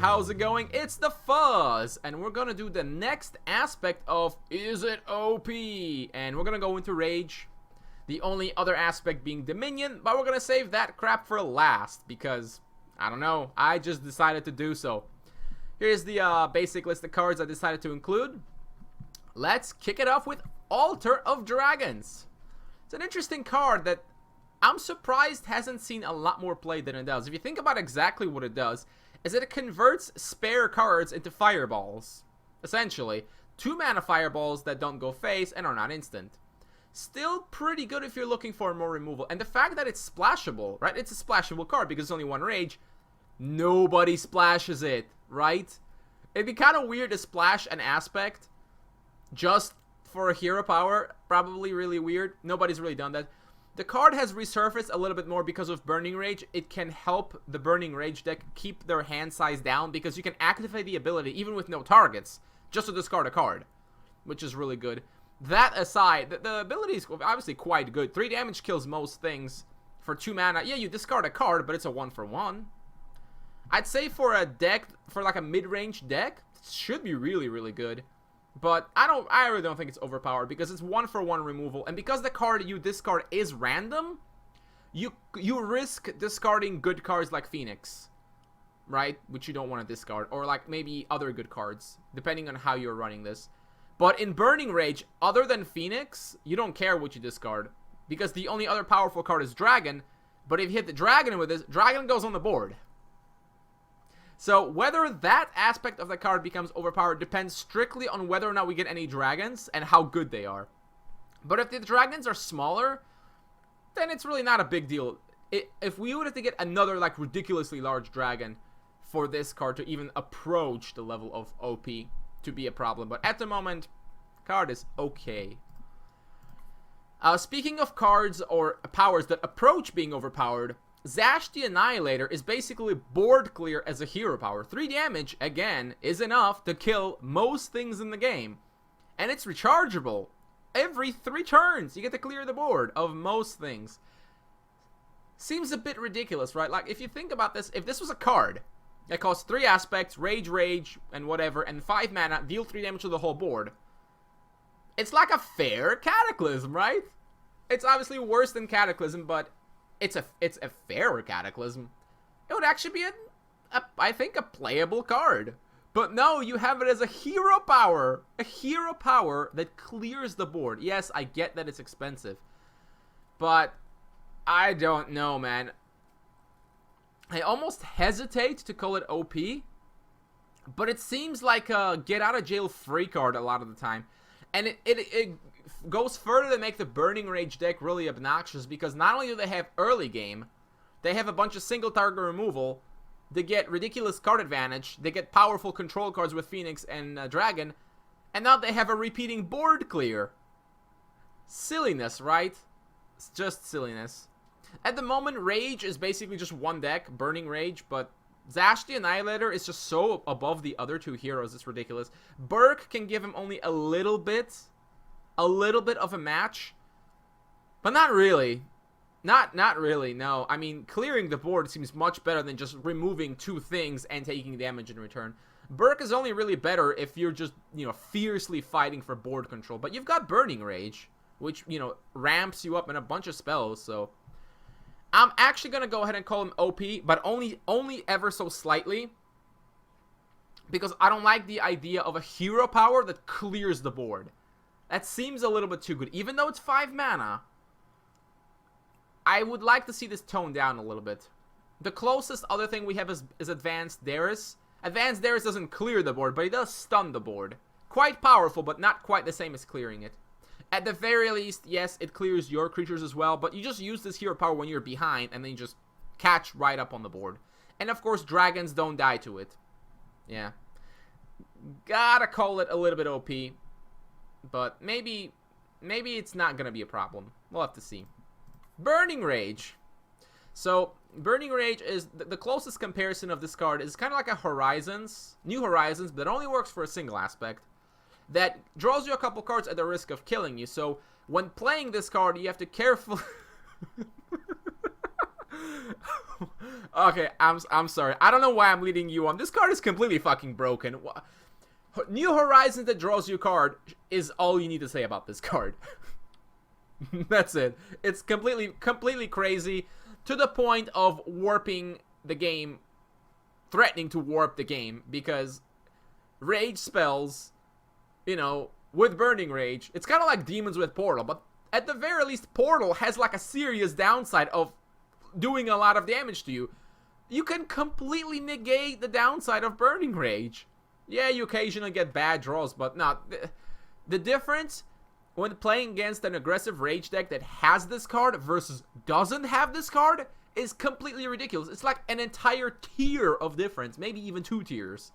how's it going? It's the Fuzz, and we're gonna do the next aspect of Is It OP? And we're gonna go into Rage, the only other aspect being Dominion, but we're gonna save that crap for last, because, I don't know, I just decided to do so. Here's the basic list of cards I decided to include. Let's kick it off with Altar of Dragons. It's an interesting card that I'm surprised hasn't seen a lot more play than it does. If you think about exactly what it does, is that it converts spare cards into fireballs. Essentially, 2 mana fireballs that don't go face and are not instant. Still pretty good if you're looking for more removal. And the fact that it's splashable, right? It's a splashable card because it's only 1 rage. Nobody splashes it, right? It'd be kind of weird to splash an aspect just for a hero power. Probably really weird. Nobody's really done that. The card has resurfaced a little bit more because of Burning Rage. It can help the Burning Rage deck keep their hand size down because you can activate the ability even with no targets just to discard a card, which is really good. That aside, the ability is obviously quite good. 3 damage kills most things for 2 mana. Yeah, you discard a card, but it's a 1-for-1. I'd say for a deck, for like a mid-range deck, it should be really, really good. But I really don't think it's overpowered because it's 1-for-1 removal, and because the card you discard is random, you risk discarding good cards like Phoenix, right? Which you don't want to discard, or like maybe other good cards, depending on how you're running this. But in Burning Rage, other than Phoenix, you don't care what you discard, because the only other powerful card is Dragon. But if you hit the Dragon with this, Dragon goes on the board. So whether that aspect of the card becomes overpowered depends strictly on whether or not we get any dragons and how good they are. But if the dragons are smaller, then it's really not a big deal. If we would have to get another like ridiculously large dragon for this card to even approach the level of OP to be a problem. But at the moment, card is okay. Speaking of cards or powers that approach being overpowered, Thatched the Annihilator is basically board clear as a hero power. 3 damage, again, is enough to kill most things in the game. And it's rechargeable. Every 3 turns, you get to clear the board of most things. Seems a bit ridiculous, right? Like, if you think about this, if this was a card that costs 3 aspects, rage, and whatever, and 5 mana, deal 3 damage to the whole board, it's like a fair Cataclysm, right? It's obviously worse than Cataclysm, but it's a fairer Cataclysm. It would actually be, I think, a playable card. But no, you have it as a hero power. A hero power that clears the board. Yes, I get that it's expensive. But I don't know, man. I almost hesitate to call it OP. But it seems like a get-out-of-jail-free card a lot of the time. And it goes further to make the Burning Rage deck really obnoxious, because not only do they have early game, they have a bunch of single target removal, they get ridiculous card advantage, they get powerful control cards with Phoenix and Dragon, and now they have a repeating board clear. Silliness, right? It's just silliness. At the moment, Rage is basically just one deck, Burning Rage, but Thatched the Annihilator is just so above the other 2 heroes, it's ridiculous. Burke can give him only a little bit of a match, but not really. Not really, no. I mean, clearing the board seems much better than just removing 2 things and taking damage in return. Burke is only really better if you're just, fiercely fighting for board control, but you've got Burning Rage, which, ramps you up in a bunch of spells, so I'm actually going to go ahead and call him OP, but only ever so slightly, because I don't like the idea of a hero power that clears the board. That seems a little bit too good. Even though it's 5 mana, I would like to see this toned down a little bit. The closest other thing we have is Advanced Darius. Advanced Darius doesn't clear the board, but he does stun the board. Quite powerful, but not quite the same as clearing it. At the very least, yes, it clears your creatures as well, but you just use this hero power when you're behind, and then you just catch right up on the board. And of course, dragons don't die to it. Yeah. Gotta call it a little bit OP. But maybe it's not gonna be a problem. We'll have to see. Burning Rage. So, Burning Rage is the closest comparison of this card is kind of like a Horizons, New Horizons, but it only works for a single aspect. That draws you a couple cards at the risk of killing you. So, when playing this card, you have to carefully... Okay, I'm sorry. I don't know why I'm leading you on. This card is completely fucking broken. New Horizons that draws you a card is all you need to say about this card. That's it. It's completely crazy to the point of warping the game, threatening to warp the game, because rage spells, you know, with Burning Rage, it's kind of like demons with Portal, but at the very least, Portal has like a serious downside of doing a lot of damage to you. You can completely negate the downside of Burning Rage. Yeah, you occasionally get bad draws, but not. The difference when playing against an aggressive Rage deck that has this card versus doesn't have this card is completely ridiculous. It's like an entire tier of difference, maybe even 2 tiers.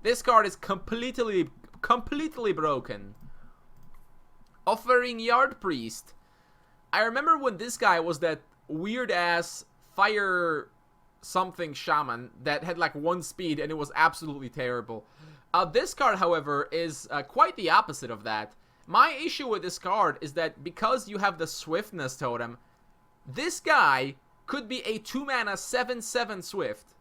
This card is completely broken. Offering Yard Priest. I remember when this guy was that weird-ass fire something shaman that had like 1 speed and it was absolutely terrible. This card, however, is quite the opposite of that. My issue with this card is that because you have the Swiftness Totem, this guy could be a 2-mana 7/7 Swift.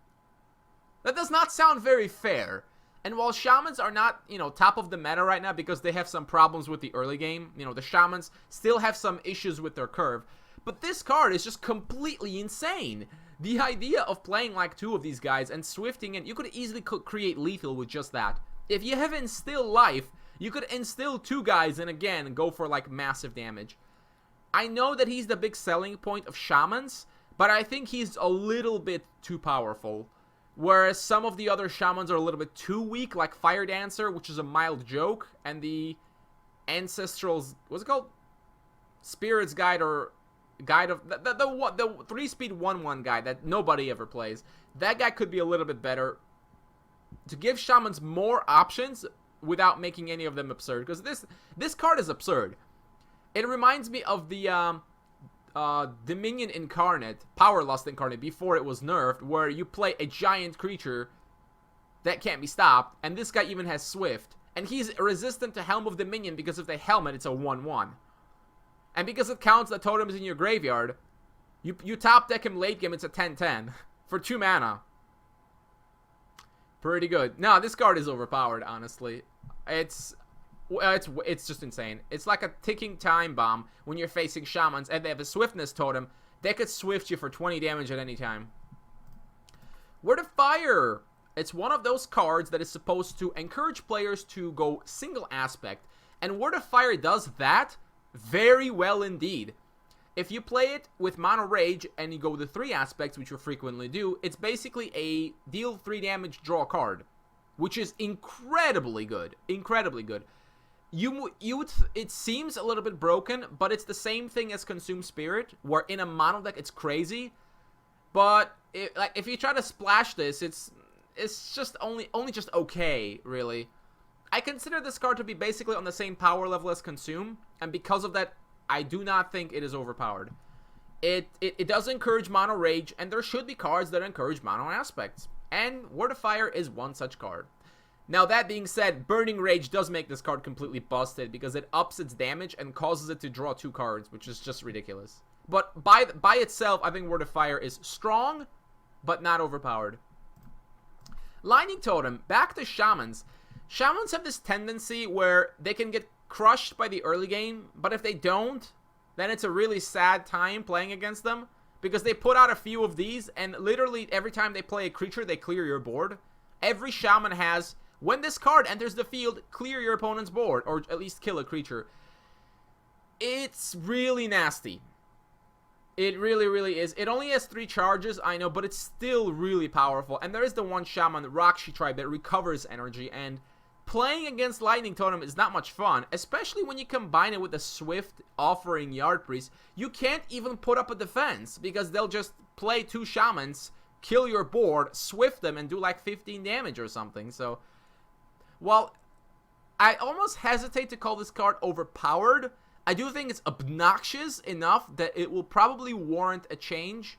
That does not sound very fair. And while Shamans are not, you know, top of the meta right now because they have some problems with the early game, you know, the Shamans still have some issues with their curve. But this card is just completely insane. The idea of playing like 2 of these guys and swifting, and you could easily create lethal with just that. If you have Instill Life, you could instill 2 guys and again go for like massive damage. I know that he's the big selling point of Shamans, but I think he's a little bit too powerful. Whereas some of the other Shamans are a little bit too weak, like Fire Dancer, which is a mild joke, and the Ancestral's, what's it called? Spirit's Guide, or Guide of, the 3-speed 1/1 guy that nobody ever plays. That guy could be a little bit better to give Shamans more options without making any of them absurd, because this card is absurd. It reminds me of the Dominion Incarnate, Power Lust Incarnate, before it was nerfed, where you play a giant creature that can't be stopped, and this guy even has Swift, and he's resistant to Helm of Dominion because if they helmet, it's a 1/1. And because it counts the totems in your graveyard, you top deck him late game, it's a 10/10 for 2 mana. Pretty good. No, this card is overpowered, honestly. It's just insane. It's like a ticking time bomb when you're facing Shamans and they have a Swiftness Totem. They could Swift you for 20 damage at any time. Word of Fire. It's one of those cards that is supposed to encourage players to go single aspect. And Word of Fire does that very well indeed. If you play it with Mono Rage and you go the 3 aspects, which you frequently do, it's basically a deal 3 damage, draw card, which is incredibly good. Incredibly good. It seems a little bit broken, but it's the same thing as Consume Spirit, where in a mono deck it's crazy. But if you try to splash this, it's just only just okay, really. I consider this card to be basically on the same power level as Consume, and because of that, I do not think it is overpowered. It does encourage Mono Rage, and there should be cards that encourage Mono Aspects. And Word of Fire is one such card. Now, that being said, Burning Rage does make this card completely busted because it ups its damage and causes it to draw 2 cards, which is just ridiculous. But by itself, I think Word of Fire is strong, but not overpowered. Lightning Totem, back to Shamans. Shamans have this tendency where they can get crushed by the early game, but if they don't, then it's a really sad time playing against them, because they put out a few of these, and literally every time they play a creature, they clear your board. Every Shaman has, when this card enters the field, clear your opponent's board, or at least kill a creature. It's really nasty. It really, really is. It only has 3 charges, I know, but it's still really powerful. And there is the one Shaman, the Rakshi tribe, that recovers energy, and playing against Lightning Totem is not much fun, especially when you combine it with a Swift Offering Yard Priest. You can't even put up a defense, because they'll just play 2 Shamans, kill your board, Swift them, and do like 15 damage or something. So, while I almost hesitate to call this card overpowered, I do think it's obnoxious enough that it will probably warrant a change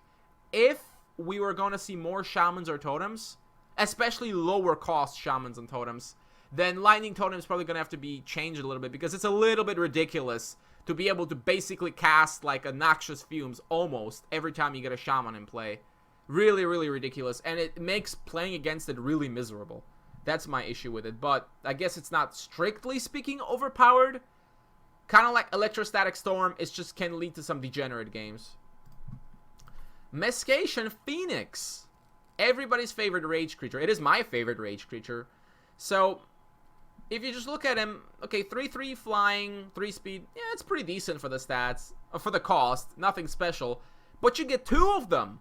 if we were going to see more Shamans or Totems, especially lower cost Shamans and Totems. Then Lightning Totem is probably going to have to be changed a little bit, because it's a little bit ridiculous to be able to basically cast like a Noxious Fumes almost every time you get a Shaman in play. Really, really ridiculous, and it makes playing against it really miserable. That's my issue with it, but I guess it's not strictly speaking overpowered. Kind of like Electrostatic Storm, it just can lead to some degenerate games. Mascara Phoenix. Everybody's favorite rage creature. It is my favorite rage creature. So, if you just look at him, okay, 3/3 flying, 3 speed, yeah, it's pretty decent for the stats, or for the cost, nothing special. But you get 2 of them.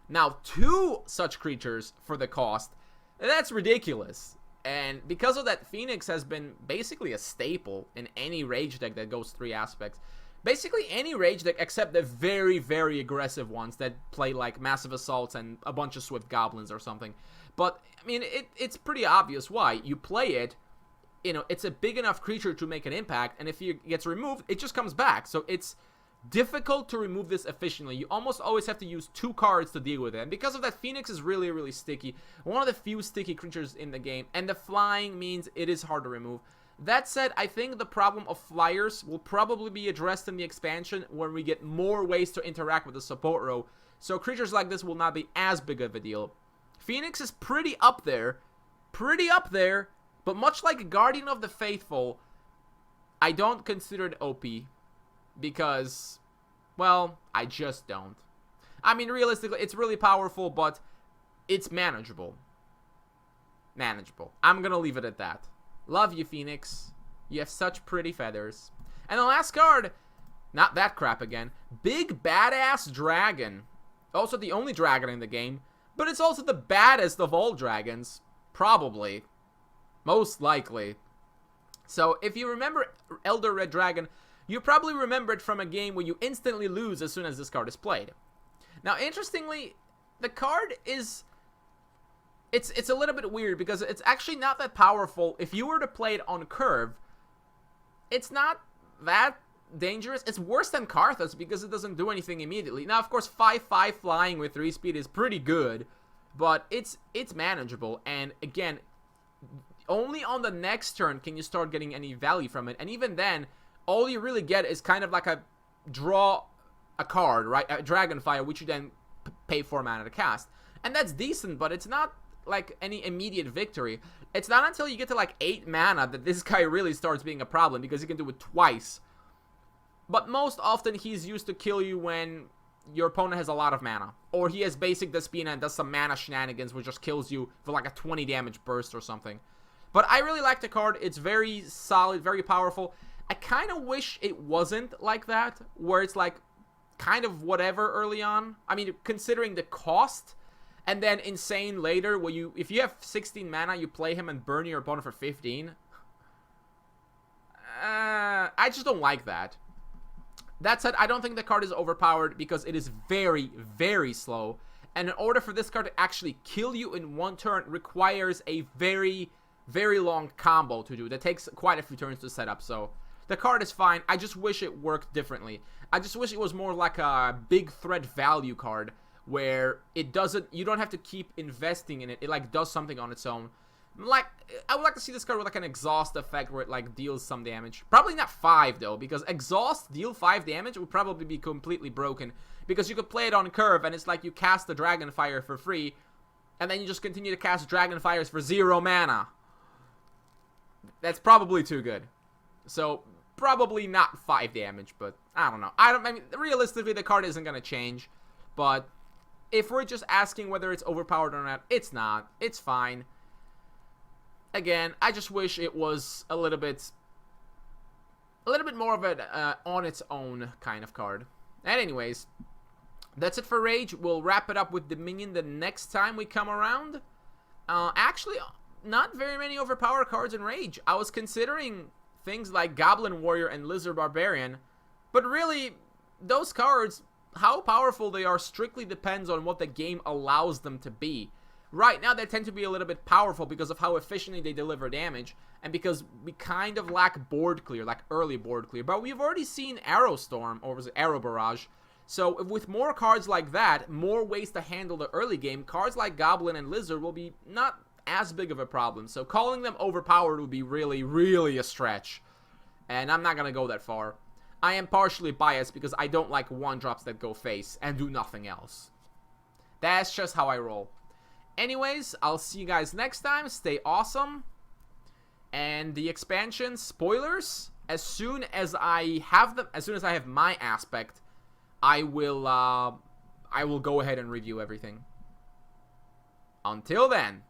Now, 2 such creatures for the cost, that's ridiculous. And because of that, Phoenix has been basically a staple in any rage deck that goes 3 aspects. Basically any rage deck except the very, very aggressive ones that play like Massive Assaults and a bunch of Swift Goblins or something. But, I mean, it's pretty obvious why. You play it, you know, it's a big enough creature to make an impact, and if it gets removed, it just comes back. So it's difficult to remove this efficiently. You almost always have to use 2 cards to deal with it. And because of that, Phoenix is really, really sticky. One of the few sticky creatures in the game. And the flying means it is hard to remove. That said, I think the problem of flyers will probably be addressed in the expansion when we get more ways to interact with the support row. So creatures like this will not be as big of a deal. Phoenix is pretty up there. But much like Guardian of the Faithful, I don't consider it OP. Because, well, I just don't. I mean, realistically, it's really powerful, but it's manageable. I'm gonna leave it at that. Love you, Phoenix. You have such pretty feathers. And the last card, not that crap again. Big Badass Dragon. Also the only dragon in the game, but it's also the baddest of all dragons. Probably. Most likely. So, if you remember Elder Red Dragon, you probably remember it from a game where you instantly lose as soon as this card is played. Now, interestingly, the card is... It's a little bit weird because it's actually not that powerful. If you were to play it on curve, it's not that dangerous. It's worse than Karthus because it doesn't do anything immediately. Now, of course, 5/5 flying with 3 speed is pretty good, but it's manageable. And again, only on the next turn can you start getting any value from it. And even then, all you really get is kind of like a draw a card, right? A Dragonfire, which you then pay 4 mana to cast. And that's decent, but it's not like any immediate victory. It's not until you get to like 8 mana that this guy really starts being a problem because he can do it twice. But most often he's used to kill you when your opponent has a lot of mana. Or he has basic Despina and does some mana shenanigans which just kills you for like a 20 damage burst or something. But I really like the card. It's very solid, very powerful. I kind of wish it wasn't like that, where it's like kind of whatever early on. I mean, considering the cost, and then insane later, where if you have 16 mana, you play him and burn your opponent for 15. I just don't like that. That said, I don't think the card is overpowered because it is very, very slow. And in order for this card to actually kill you in 1 turn, requires a very, very long combo to do. That takes quite a few turns to set up, so... The card is fine. I just wish it worked differently. I just wish it was more like a big threat value card where it doesn't, you don't have to keep investing in it. It like does something on its own. Like, I would like to see this card with like an exhaust effect where it like deals some damage. Probably not 5 though, because exhaust deal 5 damage would probably be completely broken. Because you could play it on curve and it's like you cast the Dragonfire for free and then you just continue to cast Dragonfires for 0 mana. That's probably too good. So... Probably not 5 damage, but I don't know. I mean, realistically, the card isn't going to change. But if we're just asking whether it's overpowered or not, it's not. It's fine. Again, I just wish it was a little bit more of an on its own kind of card. And anyways, that's it for Rage. We'll wrap it up with Dominion the next time we come around. Actually, not very many overpowered cards in Rage. I was considering... things like Goblin Warrior and Lizard Barbarian, but really, those cards, how powerful they are strictly depends on what the game allows them to be. Right now, they tend to be a little bit powerful because of how efficiently they deliver damage, and because we kind of lack board clear, like early board clear, but we've already seen Arrow Storm, or was it Arrow Barrage, so with more cards like that, more ways to handle the early game, cards like Goblin and Lizard will be not as big of a problem. So calling them overpowered would be really, really a stretch. And I'm not going to go that far. I am partially biased because I don't like 1-drops that go face and do nothing else. That's just how I roll. Anyways, I'll see you guys next time. Stay awesome. And the expansion spoilers, as soon as I have them, as soon as I have my aspect, I will go ahead and review everything. Until then.